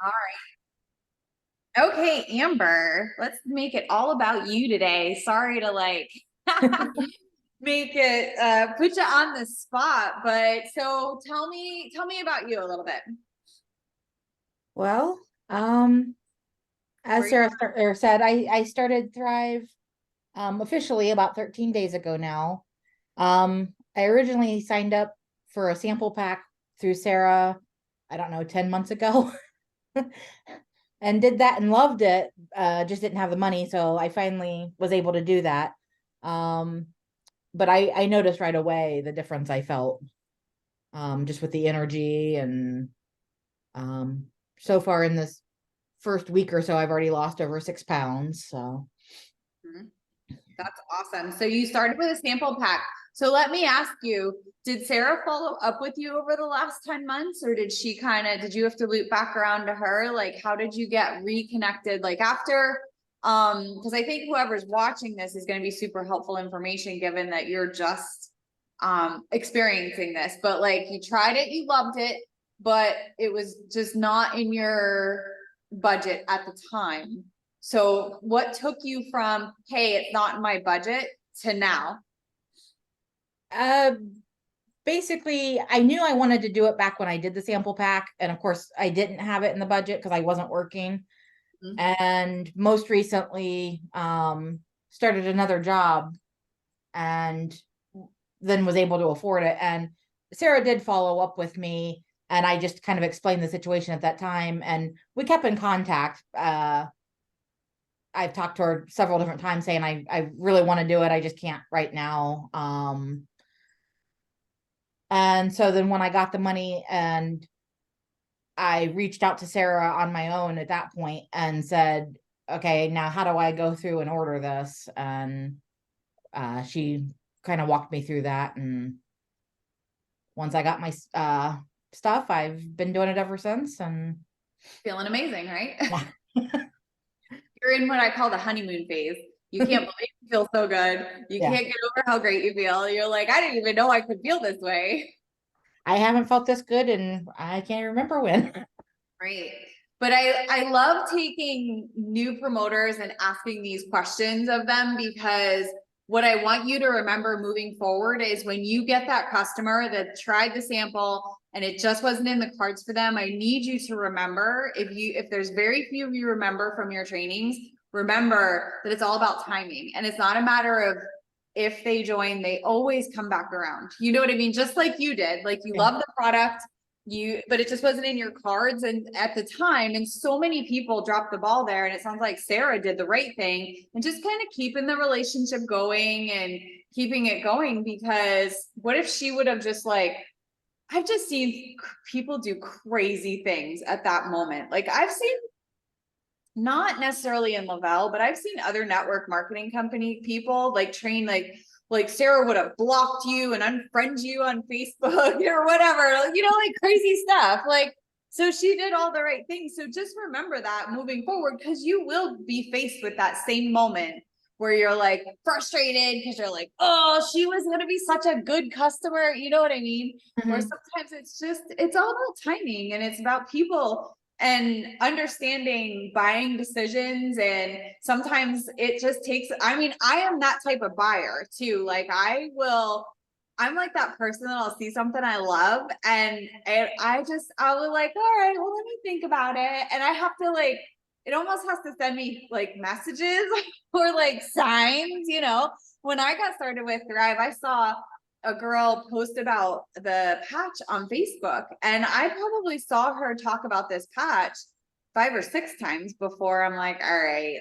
All right. Okay, Amber, let's make it all about you today. Sorry to make it put you on the spot, but so tell me about you a little bit. Well, Where as you Sarah said, I started Thrive officially about 13 days ago now. I originally signed up for a sample pack through Sarah, I don't know, 10 months ago, and did that and loved it. Just didn't have the money, so I finally was able to do that. Um, but I noticed right away the difference I felt, just with the energy and um so far in this first week or so, I've already lost over 6 pounds. So, Mhm. That's awesome. So you started with a sample pack. So let me ask you, did Sarah follow up with you over the last 10 months, or did she did you have to loop back around to her? Like, how did you get reconnected? Like after, because I think whoever's watching this is going to be super helpful information given that you're just experiencing this, but like you tried it, you loved it, but it was just not in your budget at the time. So what took you from, hey, it's not in my budget to now? uh, basically, I knew I wanted to do it back when I did the sample pack. And of course, I didn't have it in the budget because I wasn't working. Mhm. And most recently, started another job and then was able to afford it. And Sarah did follow up with me. And I just kind of explained the situation at that time. And we kept in contact. I've talked to her several different times saying I really want to do it. I just can't right now. And so then when I got the money and I reached out to Sarah on my own at that point and said, okay, now how do I go through and order this? And she kind of walked me through that. And once I got my stuff, I've been doing it ever since. And Feeling amazing, right? yeah, You're in what I call the honeymoon phase. You can't believe you feel so good. You yeah, can't get over how great you feel. You're like, I didn't even know I could feel this way. I haven't felt this good and I can't remember when. Right. But I love taking new promoters and asking these questions of them because what I want you to remember moving forward is when you get that customer that tried the sample and it just wasn't in the cards for them, I need you to remember if there's very few of you remember from your trainings, remember that it's all about timing and it's not a matter of if they join, they always come back around. You know what I mean? Just like you did, like you Yeah. love the product but it just wasn't in your cards and at the time, and so many people dropped the ball there, and it sounds like Sarah did the right thing and just kind of keeping the relationship going and keeping it going, because what if she would have just like, I've just seen people do crazy things at that moment. Like I've seen, not necessarily in Lavelle, but I've seen other network marketing company people like train like Sarah would have blocked you and unfriend you on Facebook or whatever, like crazy stuff. Like, so she did all the right things. So just remember that moving forward, because you will be faced with that same moment where you're like frustrated because you're like, oh, she was going to be such a good customer. You know what I mean? Where Mhm. sometimes it's all about timing and it's about people and understanding buying decisions. And sometimes it just takes, I mean, I am that type of buyer too. Like I'm like that person that I'll see something I love and I will like, all right, well, let me think about it. And I have to like, it almost has to send me like messages or like signs, When I got started with Thrive, I saw a girl post about the patch on Facebook, and I probably saw her talk about this patch 5 or 6 times before I'm like, all right,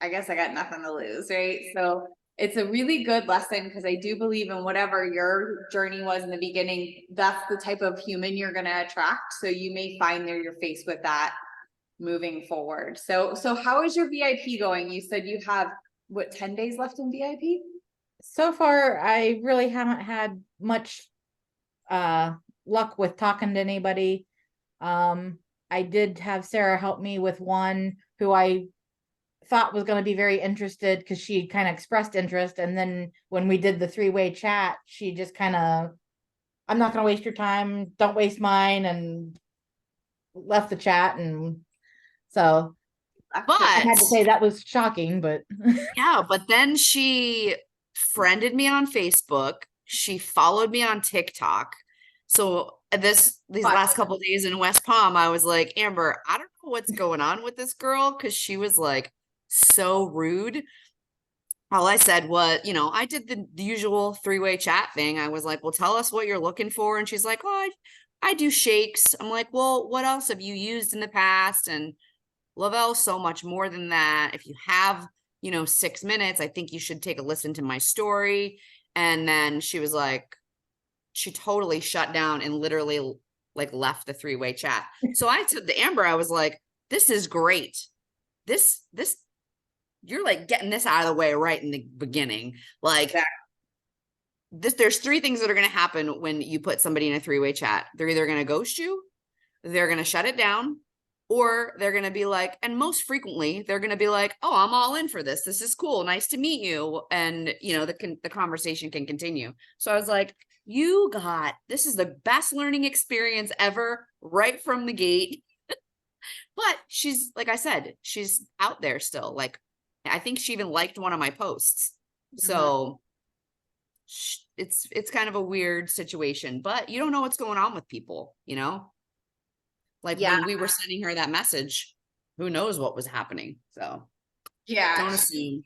I guess I got nothing to lose, right? So it's a really good lesson because I do believe in whatever your journey was in the beginning, that's the type of human you're going to attract. So you may find that you're faced with that moving forward. So how is your VIP going? You said you have what, 10 days left in VIP? So far, I really haven't had much uh luck with talking to anybody. Um, I did have Sarah help me with one who I thought was going to be very interested because she kind of expressed interest. And then when we did the three-way chat, she just kind of, I'm not going to waste your time, don't waste mine, and left the chat. And So I But had to say that was shocking, but yeah, but then she friended me on Facebook. She followed me on TikTok. So these Wow. last couple of days in West Palm, I was like, Amber, I don't know what's going on with this girl because she was like so rude. All I said was, I did the usual three-way chat thing. I was like, well, tell us what you're looking for. And she's like, oh, I do shakes. I'm like, well, what else have you used in the past? And Lavelle, so much more than that. If you have, 6 minutes, I think you should take a listen to my story. And then she was like, she totally shut down and literally like left the three-way chat. So I said to Amber, I was like, this is great. This, you're like getting this out of the way right in the beginning. Like there's three things that are going to happen when you put somebody in a three-way chat. They're either going to ghost you, they're going to shut it down, or they're going to be like, and most frequently they're going to be like, oh, I'm all in for this. This is cool. Nice to meet you. And the conversation can continue. So I was like, this is the best learning experience ever right from the gate. But she's, like I said, she's out there still. Like, I think she even liked one of my posts. So it's kind of a weird situation, but you don't know what's going on with people, Like when we were sending her that message, who knows what was happening. So don't assume.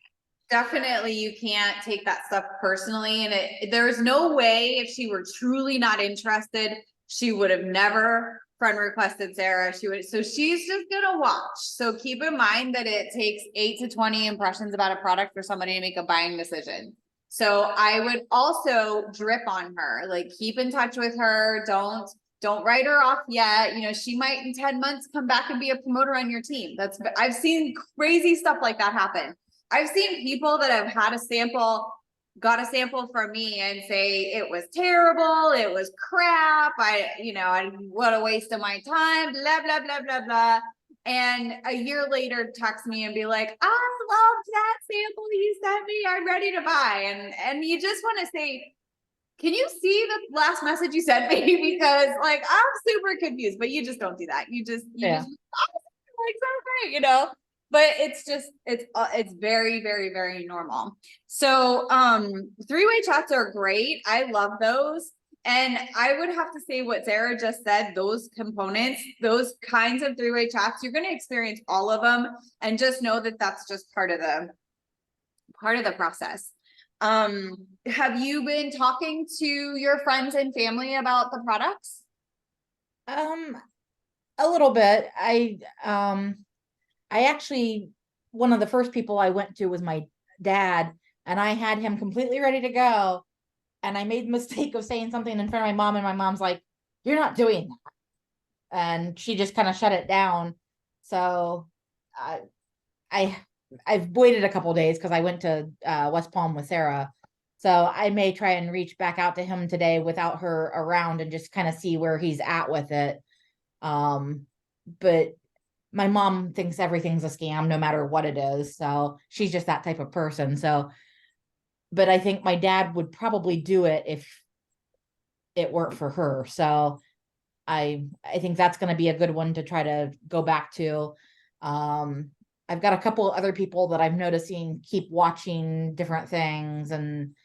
Definitely you can't take that stuff personally. And there's no way if she were truly not interested, she would have never friend requested Sarah. So she's just gonna watch. So keep in mind that it takes 8 to 20 impressions about a product for somebody to make a buying decision. So I would also drip on her, like keep in touch with her. Don't write her off yet. She might in 10 months come back and be a promoter on your team. I've seen crazy stuff like that happen. I've seen people that have got a sample from me and say it was terrible, it was crap, what a waste of my time, blah, blah, blah, blah, blah. And a year later text me and be like, I loved that sample you sent me, I'm ready to buy. And you just want to say, can you see the last message you sent me? Because like, I'm super confused, but you just don't do that. You just, like, so great, but it's very, very, very normal. So, three-way chats are great. I love those. And I would have to say what Sarah just said, those components, those kinds of three-way chats, you're going to experience all of them, and just know that that's just part of the process. Have you been talking to your friends and family about the products? a little bit. I actually, one of the first people I went to was my dad, and I had him completely ready to go. And I made the mistake of saying something in front of my mom, and my mom's like, you're not doing that. And she just kind of shut it down. So I've waited a couple days because I went to West Palm with Sarah. So I may try and reach back out to him today without her around and just kind of see where he's at with it. But my mom thinks everything's a scam no matter what it is. So she's just that type of person. So, but I think my dad would probably do it if it weren't for her. So I think that's going to be a good one to try to go back to. I've got a couple other people that I'm noticing keep watching different things. And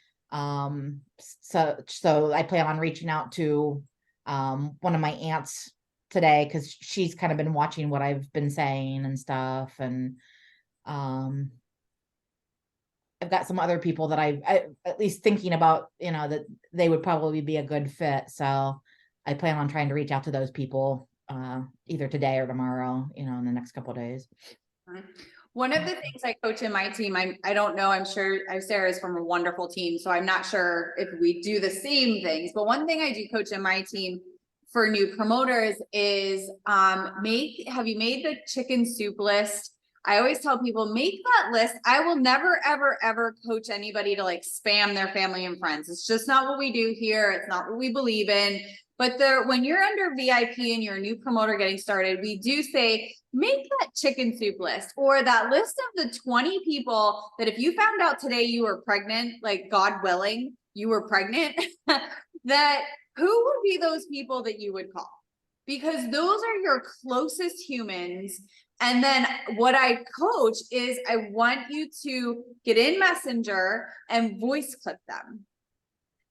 so I plan on reaching out to one of my aunts today, because she's kind of been watching what I've been saying and stuff. And I've got some other people that I at least thinking about, that they would probably be a good fit. So I plan on trying to reach out to those people either today or tomorrow, in the next couple of days. One of the things I coach in my team, I don't know, I'm sure Sarah's from a wonderful team, so I'm not sure if we do the same things, but one thing I do coach in my team for new promoters is have you made the chicken soup list? I always tell people, make that list. I will never, ever, ever coach anybody to like spam their family and friends. It's just not what we do here. It's not what we believe in. But when you're under VIP and you're a new promoter getting started, we do say, make that chicken soup list, or that list of the 20 people that if you found out today you were pregnant, like God willing, you were pregnant, that who would be those people that you would call? because those are your closest humans. And then what I coach is I want you to get in Messenger and voice clip them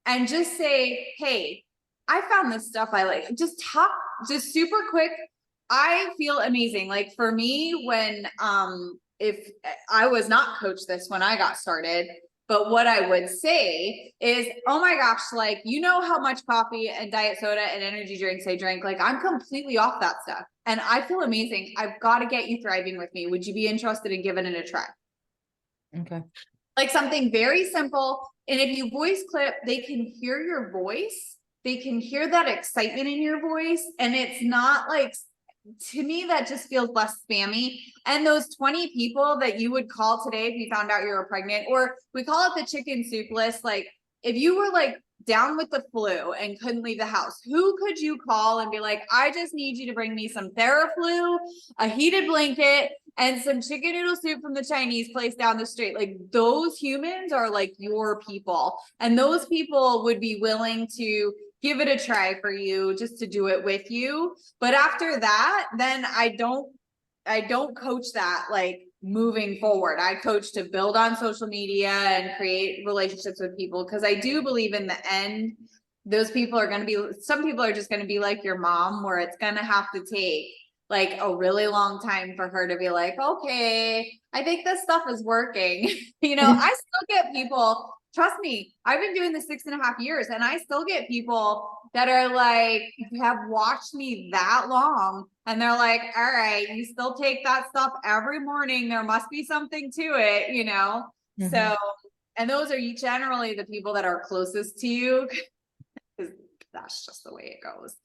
and just say, hey, I found this stuff I like. Just talk, just super quick. I feel amazing. Like for me, when if I was not coached this when I got started, but what I would say is, oh my gosh, like, you know how much coffee and diet soda and energy drinks I drink? Like, I'm completely off that stuff. And I feel amazing. I've got to get you thriving with me. Would you be interested in giving it a try? Okay. Like something very simple. And if you voice clip, they can hear your voice. They can hear that excitement in your voice. And it's not like, to me, that just feels less spammy. And those 20 people that you would call today if you found out you were pregnant, or we call it the chicken soup list. Like if you were like down with the flu and couldn't leave the house, who could you call and be like, I just need you to bring me some Theraflu, a heated blanket, and some chicken noodle soup from the Chinese place down the street? Like those humans are like your people. And those people would be willing to give it a try for you, just to do it with you. But after that, then I don't coach that like moving forward. I coach to build on social media and create relationships with people, because I do believe in the end, those people are going to be, some people are just going to be like your mom, where it's going to have to take like a really long time for her to be like, okay, I think this stuff is working. You know, I still get people, trust me, I've been doing this 6.5 years, and I still get people that are like, have watched me that long, and they're like, all right, you still take that stuff every morning. There must be something to it, you know? Mhm. So, and those are generally the people that are closest to you, because that's just the way it goes.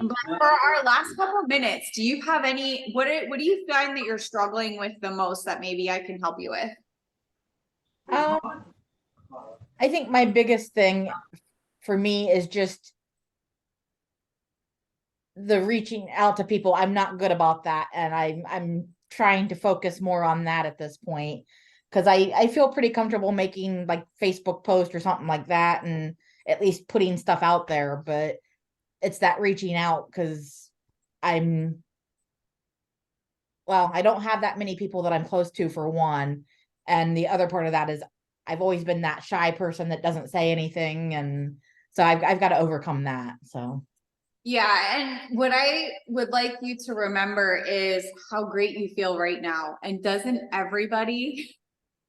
But for our last couple of minutes, do you have any, what do you find that you're struggling with the most that maybe I can help you with? Um, I think my biggest thing for me is just the reaching out to people. I'm not good about that, and I'm trying to focus more on that at this point, because I feel pretty comfortable making like Facebook post or something like that, and at least putting stuff out there. But it's that reaching out, because I'm, well, I don't have that many people that I'm close to, for one, and the other part of that is I've always been that shy person that doesn't say anything, and so I've got to overcome that. So Yeah, and what I would like you to remember is how great you feel right now. And doesn't everybody?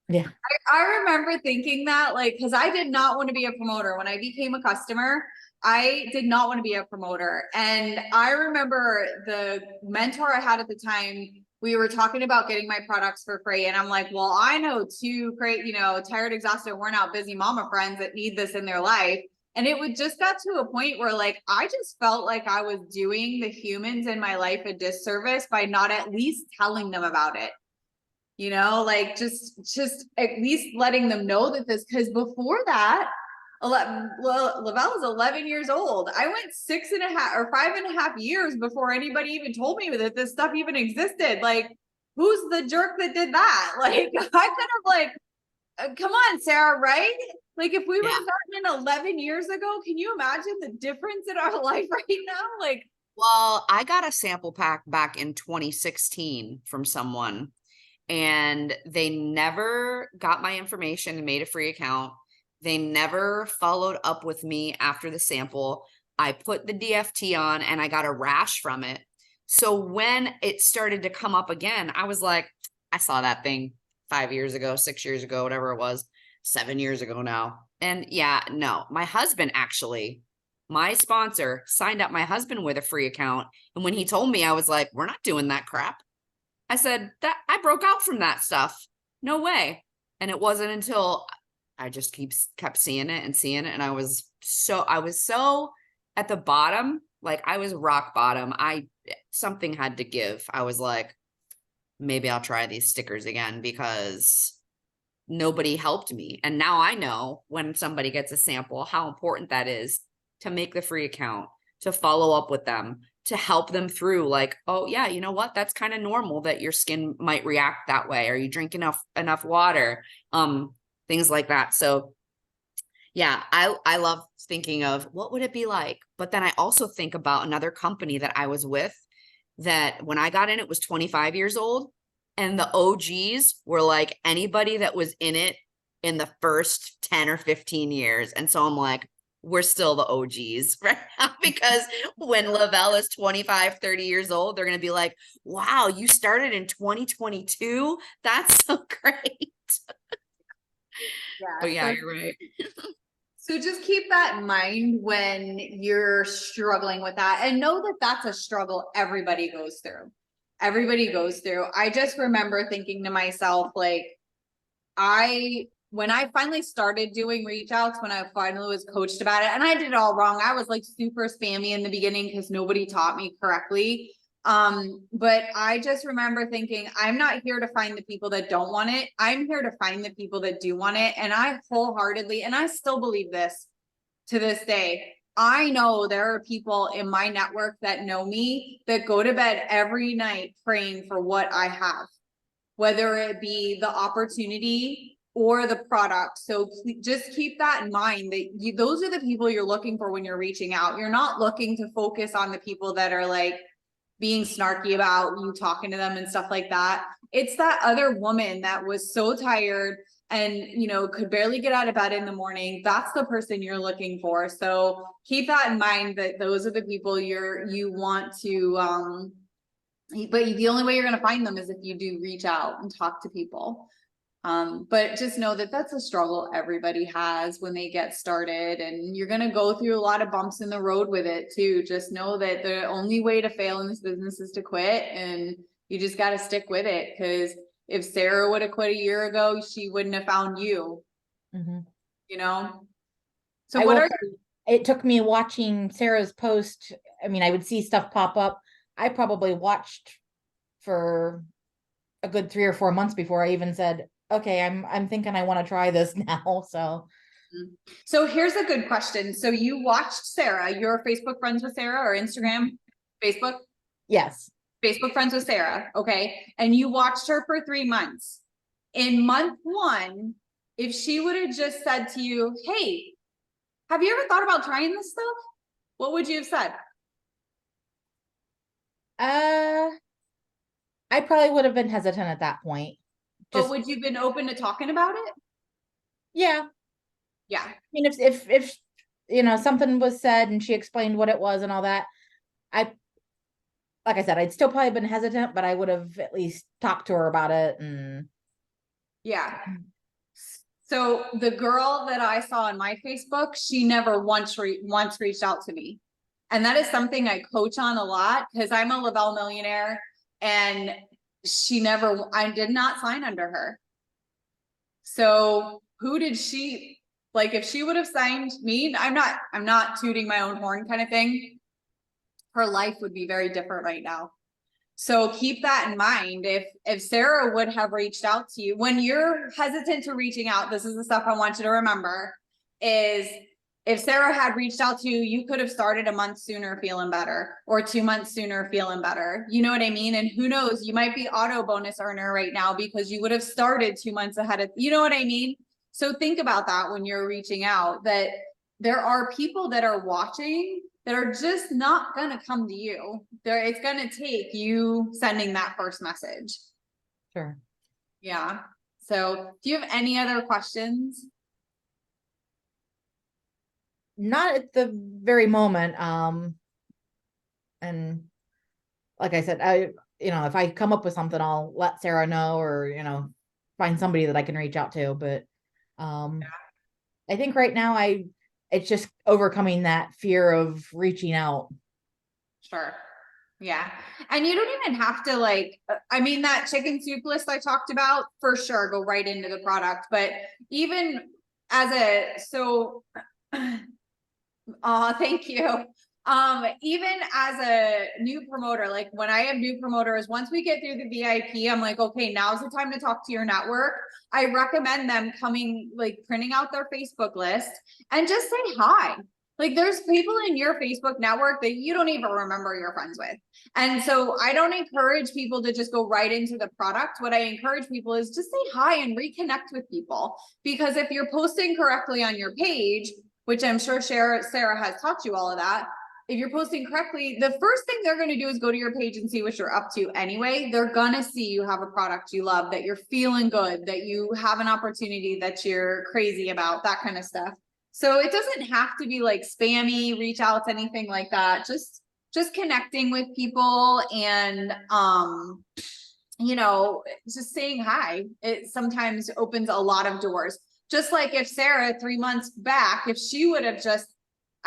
yeah. I remember thinking that, like, because I did not want to be a promoter. When I became a customer, I did not want to be a promoter. And I remember the mentor I had at the time, we were talking about getting my products for free. And I'm like, well, I know two great, you know, tired, exhausted, worn out, busy mama friends that need this in their life. And it would just got to a point where like, I just felt like I was doing the humans in my life a disservice by not at least telling them about it. You know, like just at least letting them know that this, because before that, Lavelle is 11 years old. I went 6.5 or 5.5 years before anybody even told me that this stuff even existed. Like, who's the jerk that did that? Like, I could have like, come on, Sarah, right? Like, if we would have gotten in 11 years ago, can you imagine the difference in our life right now? Like, Well, I got a sample pack back in 2016 from someone, and they never got my information and made a free account. They never followed up with me after the sample. I put the DFT on and I got a rash from it. So when it started to come up again, I was like, I saw that thing 5 years ago, 6 years ago, whatever it was, 7 years ago now. And yeah, no, my husband actually, my sponsor, signed up my husband with a free account. And when he told me, I was like, we're not doing that crap. I said that I broke out from that stuff. No way. And it wasn't until I just kept seeing it and seeing it. And I was so at the bottom, like I was rock bottom. Something had to give. I was like, maybe I'll try these stickers again, because nobody helped me. And now I know when somebody gets a sample, how important that is to make the free account, to follow up with them, to help them through like, oh yeah, you know what? That's kind of normal that your skin might react that way. Are you drinking enough water? Things like that. So Yeah, I love thinking of what would it be like, but then I also think about another company that I was with that when I got in it was 25 years old, and the OGs were like anybody that was in it in the first 10 or 15 years. And so I'm like, we're still the OGs right now, because when Lavelle is 25, 30 years old, they're going to be like, wow, you started in 2022. That's so great. But yeah, you're right. So just keep that in mind when you're struggling with that, and know that that's a struggle everybody goes through. Everybody goes through. I just remember thinking to myself, like, when I finally started doing reach outs, when I finally was coached about it, and I did it all wrong. I was like super spammy in the beginning because nobody taught me correctly. But I just remember thinking, I'm not here to find the people that don't want it. I'm here to find the people that do want it. And I wholeheartedly, and I still believe this to this day. I know there are people in my network that know me that go to bed every night praying for what I have, whether it be the opportunity or the product. So just keep that in mind, that those are the people you're looking for when you're reaching out. You're not looking to focus on the people that are like being snarky about you talking to them and stuff like that. It's that other woman that was so tired and, you know, could barely get out of bed in the morning. That's the person you're looking for. So keep that in mind, that those are the people you want to, but the only way you're going to find them is if you do reach out and talk to people. But just know that that's a struggle everybody has when they get started, and you're going to go through a lot of bumps in the road with it too. Just know that the only way to fail in this business is to quit, and you just got to stick with it. Because if Sarah would have quit a year ago, she wouldn't have found you, Mhm. you know? So I what will are say, it took me watching Sarah's post. I mean, I would see stuff pop up. I probably watched for a good 3 or 4 months before I even said, okay, I'm thinking I want to try this now. So here's a good question. So you watched Sarah, you're Facebook friends with Sarah, or Instagram, Facebook? Yes. Facebook friends with Sarah, okay? And you watched her for 3 months. In month one, if she would have just said to you, hey, have you ever thought about trying this stuff? What would you have said? Uh, I probably would have been hesitant at that point. But Just, would you have been open to talking about it? yeah. Yeah. I mean, if you know, something was said and she explained what it was and all that, I, like I said, I'd still probably been hesitant, but I would have at least talked to her about it. And Yeah. So the girl that I saw on my Facebook, she never once reached out to me. And that is something I coach on a lot, because I'm a Lavelle millionaire, and I did not sign under her. So who did she, like, if she would have signed me, I'm not tooting my own horn kind of thing. Her life would be very different right now. So keep that in mind. If Sarah would have reached out to you when you're hesitant to reaching out, this is the stuff I want you to remember, is if Sarah had reached out to you, you could have started a month sooner feeling better, or 2 months sooner feeling better. You know what I mean? And who knows, you might be auto bonus earner right now because you would have started 2 months ahead of, you know what I mean? So think about that when you're reaching out, that there are people that are watching that are just not going to come to you. It's going to take you sending that first message. sure. Yeah. So do you have any other questions? Not at the very moment. And like I said, you know, if I come up with something, I'll let Sarah know, or, you know, find somebody that I can reach out to. But I think right now it's just overcoming that fear of reaching out. Sure. Yeah. And you don't even have to, like, I mean, that chicken soup list I talked about, for sure, go right into the product. But even thank you. Even as a new promoter, like when I have new promoters, once we get through the VIP, I'm like, okay, now's the time to talk to your network. I recommend them coming, like, printing out their Facebook list and just say hi. Like there's people in your Facebook network that you don't even remember you're friends with. And so I don't encourage people to just go right into the product. What I encourage people is just say hi and reconnect with people. Because if you're posting correctly on your page, which I'm sure Sarah has taught you all of that, if you're posting correctly, the first thing they're going to do is go to your page and see what you're up to anyway. They're going to see you have a product you love, that you're feeling good, that you have an opportunity that you're crazy about, that kind of stuff. So it doesn't have to be like spammy reach outs, anything like that. Just connecting with people and, you know, just saying hi. It sometimes opens a lot of doors. Just like if Sarah 3 months back, if she would have just,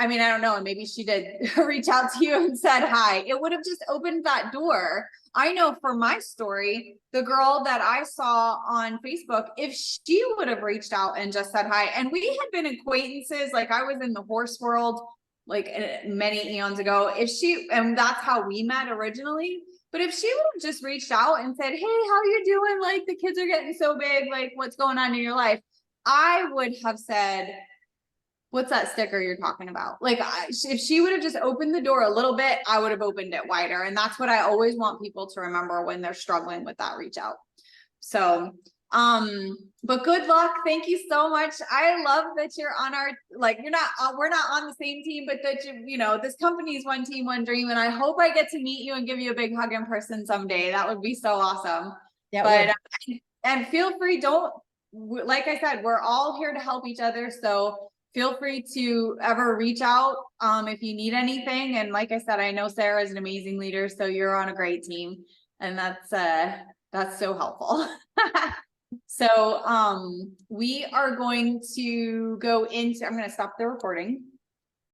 I mean, I don't know, maybe she did reach out to you and said hi, it would have just opened that door. I know for my story, the girl that I saw on Facebook, if she would have reached out and just said hi, and we had been acquaintances, like I was in the horse world, like many eons ago, if she, and that's how we met originally. But if she would have just reached out and said, hey, how you doing? Like the kids are getting so big, like what's going on in your life? I would have said, what's that sticker you're talking about? Like if she would have just opened the door a little bit, I would have opened it wider. And that's what I always want people to remember when they're struggling with that reach out. So, but good luck. Thank you so much. I love that you're on our, like, you're not, we're not on the same team, but that you know, this company is one team, one dream. And I hope I get to meet you and give you a big hug in person someday. That would be so awesome. Yeah. But, and feel free, like I said, we're all here to help each other. So feel free to ever reach out if you need anything. And like I said, I know Sarah is an amazing leader, so you're on a great team, and that's so helpful. So we are going to go into, I'm going to stop the recording.